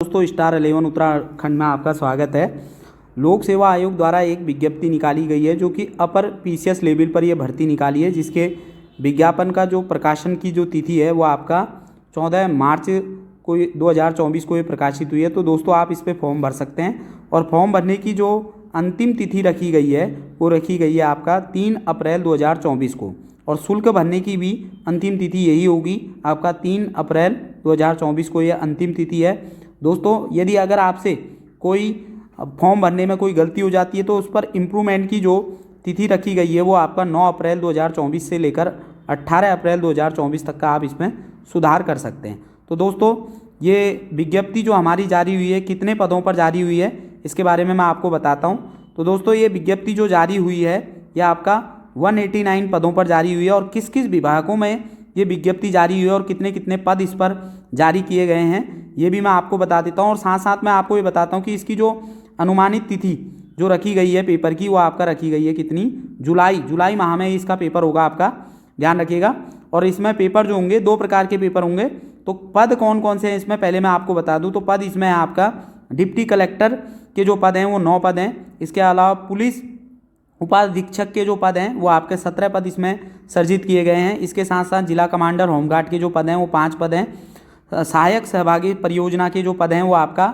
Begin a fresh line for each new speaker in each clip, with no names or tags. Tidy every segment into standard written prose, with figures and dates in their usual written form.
दोस्तों स्टार 11 उत्तराखंड में आपका स्वागत है। लोक सेवा आयोग द्वारा एक विज्ञप्ति निकाली गई है जो कि अपर पीसीएस लेवल पर यह भर्ती निकाली है, जिसके विज्ञापन का जो प्रकाशन की जो तिथि है वो आपका 14 मार्च को 2024 को ये प्रकाशित हुई है। तो दोस्तों आप इस पर फॉर्म भर सकते हैं और फॉर्म भरने की जो अंतिम तिथि रखी गई है वो रखी गई है आपका 3 अप्रैल 2024 को, और शुल्क भरने की भी अंतिम तिथि यही होगी आपका 3 अप्रैल 2024 को यह अंतिम तिथि है। दोस्तों यदि अगर आपसे कोई फॉर्म भरने में कोई गलती हो जाती है तो उस पर इम्प्रूवमेंट की जो तिथि रखी गई है वो आपका 9 अप्रैल 2024 से लेकर 18 अप्रैल 2024 तक का आप इसमें सुधार कर सकते हैं। तो दोस्तों ये विज्ञप्ति जो हमारी जारी हुई है कितने पदों पर जारी हुई है इसके बारे में मैं आपको बताता हूँ। तो दोस्तों ये विज्ञप्ति जो जारी हुई है यह आपका 189 पदों पर जारी हुई है, और किस किस विभागों में ये विज्ञप्ति जारी हुई है और कितने कितने पद इस पर जारी किए गए हैं ये भी मैं आपको बता देता हूँ। और साथ साथ मैं आपको ये बताता हूँ कि इसकी जो अनुमानित तिथि जो रखी गई है पेपर की वो आपका रखी गई है कितनी, जुलाई माह में इसका पेपर होगा, आपका ध्यान रखिएगा। और इसमें पेपर जो होंगे 2 प्रकार के पेपर होंगे। तो पद कौन कौन से हैं इसमें पहले मैं आपको बता दूं। तो पद इसमें है आपका डिप्टी कलेक्टर के जो पद हैं वो 9 पद हैं। इसके अलावा पुलिस उपाधीक्षक के जो पद हैं वो आपके 17 पद इसमें सर्जित किए गए हैं। इसके साथ साथ जिला कमांडर होमगार्ड के जो पद हैं वो 5 पद हैं। सहायक सहभागी परियोजना के जो पद हैं वो आपका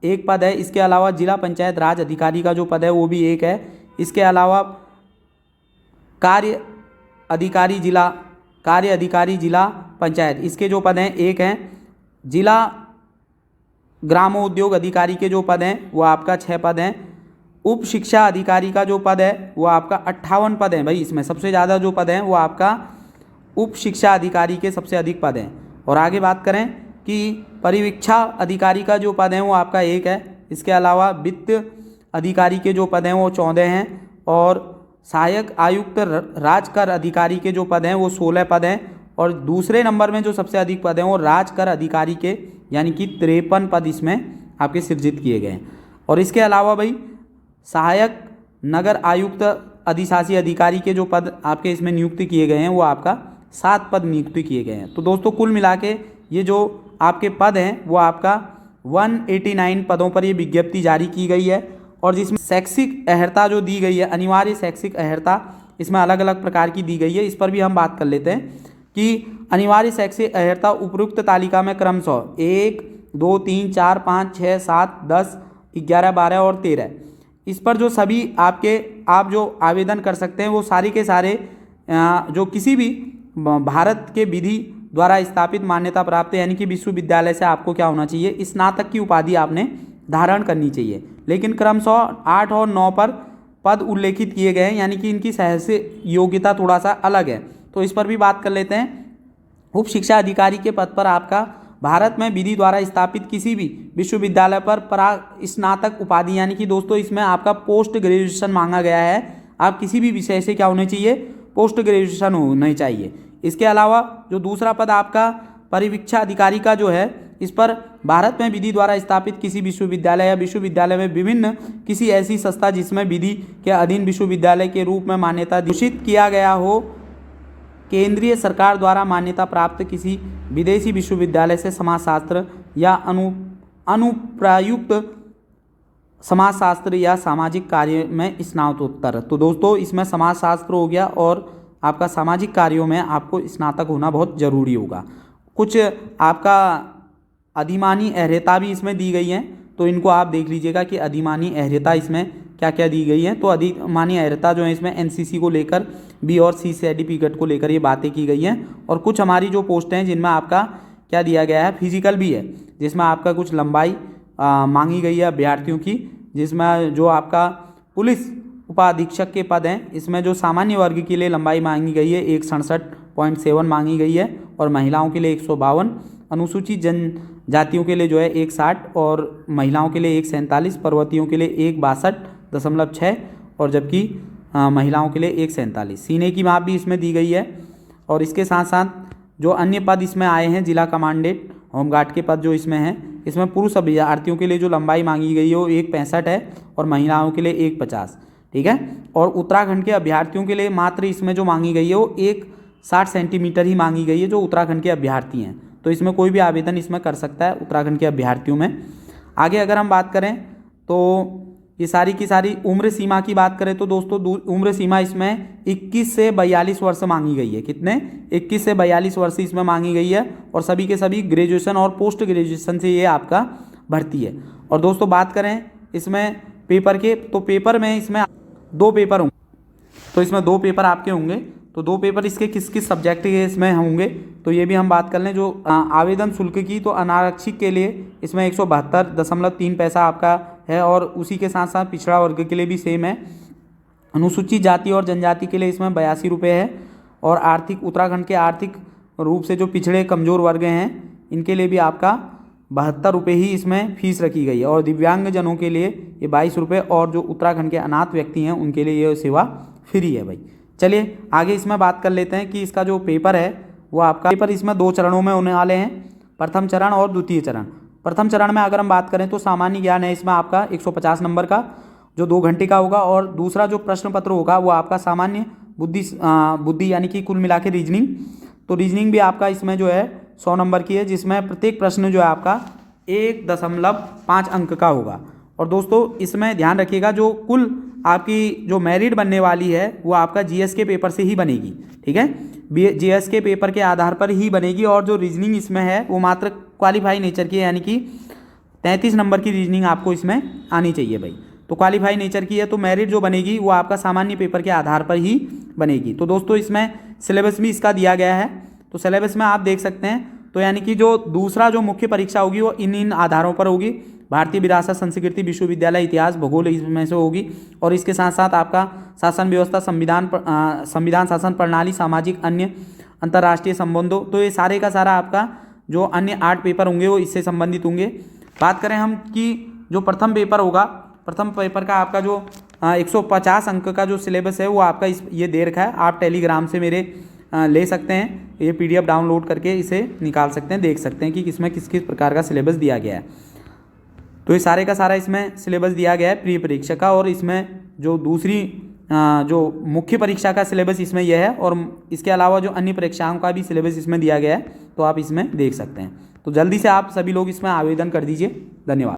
1 पद है। इसके अलावा जिला पंचायत राज अधिकारी का जो पद है वो भी 1 है। इसके अलावा कार्य अधिकारी जिला पंचायत इसके जो पद हैं 1 हैं। जिला ग्रामोद्योग अधिकारी के जो पद हैं वो आपका 6 पद हैं। उप शिक्षा अधिकारी का जो पद है वो आपका 58 पद हैं। भाई इसमें सबसे ज़्यादा जो पद हैं वो आपका उप शिक्षा अधिकारी के सबसे अधिक पद हैं। और आगे बात करें कि परिवीक्षा अधिकारी का जो पद है वो आपका 1 है। इसके अलावा वित्त अधिकारी के जो पद हैं वो 14 हैं। और सहायक आयुक्त राजकर अधिकारी के जो पद हैं वो 16 पद हैं। और दूसरे नंबर में जो सबसे अधिक पद हैं वो राजकर अधिकारी के यानी कि 53 पद इसमें आपके सृजित किए गए हैं। और इसके अलावा भाई सहायक नगर आयुक्त अधिशासी अधिकारी के जो पद आपके इसमें नियुक्त किए गए हैं वो आपका 7 पद नियुक्त किए गए हैं। तो दोस्तों कुल मिला के ये जो आपके पद हैं वो आपका 189 पदों पर ये विज्ञप्ति जारी की गई है। और जिसमें शैक्षिक अहर्ता जो दी गई है, अनिवार्य शैक्षिक अहर्ता इसमें अलग अलग प्रकार की दी गई है। इस पर भी हम बात कर लेते हैं कि अनिवार्य शैक्षिक अहर्ता उपरोक्त तालिका में क्रमशः 1, 2, 3, 4, 5, 6, 7, 10, 11, 12 और 13 इस पर जो सभी आप जो आवेदन कर सकते हैं वो सारे के सारे जो किसी भी भारत के विधि द्वारा स्थापित मान्यता प्राप्त यानी कि विश्वविद्यालय से आपको क्या होना चाहिए, स्नातक की उपाधि आपने धारण करनी चाहिए। लेकिन क्रमशः 8 और 9 पर पद उल्लेखित किए गए हैं यानी कि इनकी शैक्षिक योग्यता थोड़ा सा अलग है। तो इस पर भी बात कर लेते हैं। उप शिक्षा अधिकारी के पद पर आपका भारत में विधि द्वारा स्थापित किसी भी विश्वविद्यालय पर स्नातक उपाधि यानी कि दोस्तों इसमें आपका पोस्ट ग्रेजुएशन मांगा गया है। आप किसी भी विषय से क्या होने चाहिए, पोस्ट ग्रेजुएशन होने चाहिए। इसके अलावा जो दूसरा पद आपका परिवीक्षा अधिकारी का जो है इस पर भारत में विधि द्वारा स्थापित किसी विश्वविद्यालय या विश्वविद्यालय में विभिन्न किसी ऐसी संस्था जिसमें विधि के अधीन विश्वविद्यालय के रूप में मान्यता घोषित किया गया हो, केंद्रीय सरकार द्वारा मान्यता प्राप्त किसी विदेशी विश्वविद्यालय से समाजशास्त्र या अनुप्रयुक्त समाजशास्त्र या सामाजिक कार्य में स्नातकोत्तर। तो दोस्तों इसमें समाजशास्त्र हो गया और आपका सामाजिक कार्यों में आपको स्नातक होना बहुत ज़रूरी होगा। कुछ आपका अधिमानी अहर्ता भी इसमें दी गई हैं, तो इनको आप देख लीजिएगा कि अधिमानी अहर्ता इसमें क्या क्या दी गई हैं। तो अधिमानी अहर्ता जो है इसमें एनसीसी को लेकर बी और सी सर्टिफिकेट को लेकर ये बातें की गई हैं। और कुछ हमारी जो पोस्ट हैं जिनमें आपका क्या दिया गया है, फिजिकल भी है जिसमें आपका कुछ लंबाई मांगी गई है अभ्यर्थियों की, जिसमें जो आपका पुलिस उपाधीक्षक के पद हैं इसमें जो सामान्य वर्ग के लिए लंबाई मांगी गई है 167.7 मांगी गई है। और महिलाओं के लिए 152, अनुसूचित जनजातियों के लिए जो है 160 और महिलाओं के लिए 147, पर्वतियों के लिए 162.6 और जबकि महिलाओं के लिए 147। सीने की माप भी इसमें दी गई है। और इसके साथ साथ जो अन्य पद इसमें आए हैं जिला कमांडेंट होमगार्ड के पद जो इसमें हैं, इसमें पुरुष अभ्यर्थियों के लिए जो लंबाई मांगी गई है वो 165 है और महिलाओं के लिए 150, ठीक है। और उत्तराखंड के अभ्यर्थियों के लिए मात्र इसमें जो मांगी गई है वो 160 सेंटीमीटर ही मांगी गई है जो उत्तराखंड के अभ्यर्थी हैं। तो इसमें कोई भी आवेदन इसमें कर सकता है उत्तराखंड के अभ्यर्थियों में। आगे अगर हम बात करें तो ये सारी की सारी उम्र सीमा की बात करें तो दोस्तों उम्र सीमा इसमें 21 से 42 वर्ष मांगी गई है। कितने? 21 से 42 वर्ष इसमें मांगी गई है और सभी के सभी ग्रेजुएशन और पोस्ट ग्रेजुएशन से ये आपका भर्ती है। और दोस्तों बात करें इसमें पेपर के, तो पेपर में इसमें 2 पेपर होंगे, तो इसमें 2 पेपर आपके होंगे। तो 2 पेपर इसके किस किस सब्जेक्ट के इसमें होंगे तो ये भी हम बात कर लें। जो आवेदन शुल्क की, तो अनारक्षित के लिए इसमें 172.3 पैसा आपका है और उसी के साथ साथ पिछड़ा वर्ग के लिए भी सेम है। अनुसूचित जाति और जनजाति के लिए इसमें 82 रुपये है और आर्थिक उत्तराखंड के आर्थिक रूप से जो पिछड़े कमज़ोर वर्ग हैं इनके लिए भी आपका 72 रुपये ही इसमें फीस रखी गई है और दिव्यांगजनों के लिए ये 22 रुपये और जो उत्तराखंड के अनाथ व्यक्ति हैं उनके लिए ये सेवा फ्री है भाई। चलिए आगे इसमें बात कर लेते हैं कि इसका जो पेपर है वो आपका पेपर इसमें 2 चरणों में होने वाले हैं, प्रथम चरण और द्वितीय चरण। प्रथम चरण में अगर हम बात करें तो सामान्य ज्ञान है इसमें आपका 150 नंबर का जो 2 घंटे का होगा और दूसरा जो प्रश्न पत्र होगा वो आपका सामान्य बुद्धि यानी कि कुल मिला के रीजनिंग। तो रीजनिंग भी आपका इसमें जो है 100 नंबर की है जिसमें प्रत्येक प्रश्न जो है आपका 1.5 अंक का होगा। और दोस्तों इसमें ध्यान रखिएगा जो कुल आपकी जो मेरिट बनने वाली है वो आपका जीएस के पेपर से ही बनेगी, ठीक है, जीएस के पेपर के आधार पर ही बनेगी। और जो रीजनिंग इसमें है वो मात्र क्वालिफाई नेचर की है यानी कि 33 नंबर की रीजनिंग आपको इसमें आनी चाहिए भाई। तो क्वालिफाई नेचर की है तो मेरिट जो बनेगी वो आपका सामान्य पेपर के आधार पर ही बनेगी। तो दोस्तों इसमें सिलेबस भी इसका दिया गया है, तो सिलेबस में आप देख सकते हैं। तो यानी कि जो दूसरा जो मुख्य परीक्षा होगी वो इन आधारों पर होगी, भारतीय विरासत, संस्कृति, विश्वविद्यालय, इतिहास, भूगोल इसमें से होगी। और इसके साथ साथ आपका शासन व्यवस्था, संविधान शासन प्रणाली, सामाजिक अन्य अंतर्राष्ट्रीय संबंधों, तो ये सारे का सारा आपका जो अन्य 8 पेपर होंगे वो इससे संबंधित होंगे। बात करें हम कि जो प्रथम पेपर होगा, प्रथम पेपर का आपका जो 150 अंक का जो सिलेबस है वो आपका ये दे रखा है। आप टेलीग्राम से मेरे ले सकते हैं, ये PDF डाउनलोड करके इसे निकाल सकते हैं, देख सकते हैं कि इसमें किस किस प्रकार का सिलेबस दिया गया है। तो ये सारे का सारा इसमें सिलेबस दिया गया है प्री परीक्षा का। और इसमें जो दूसरी जो मुख्य परीक्षा का सिलेबस इसमें यह है और इसके अलावा जो अन्य परीक्षाओं का भी सिलेबस इसमें दिया गया है, तो आप इसमें देख सकते हैं। तो जल्दी से आप सभी लोग इसमें आवेदन कर दीजिए। धन्यवाद।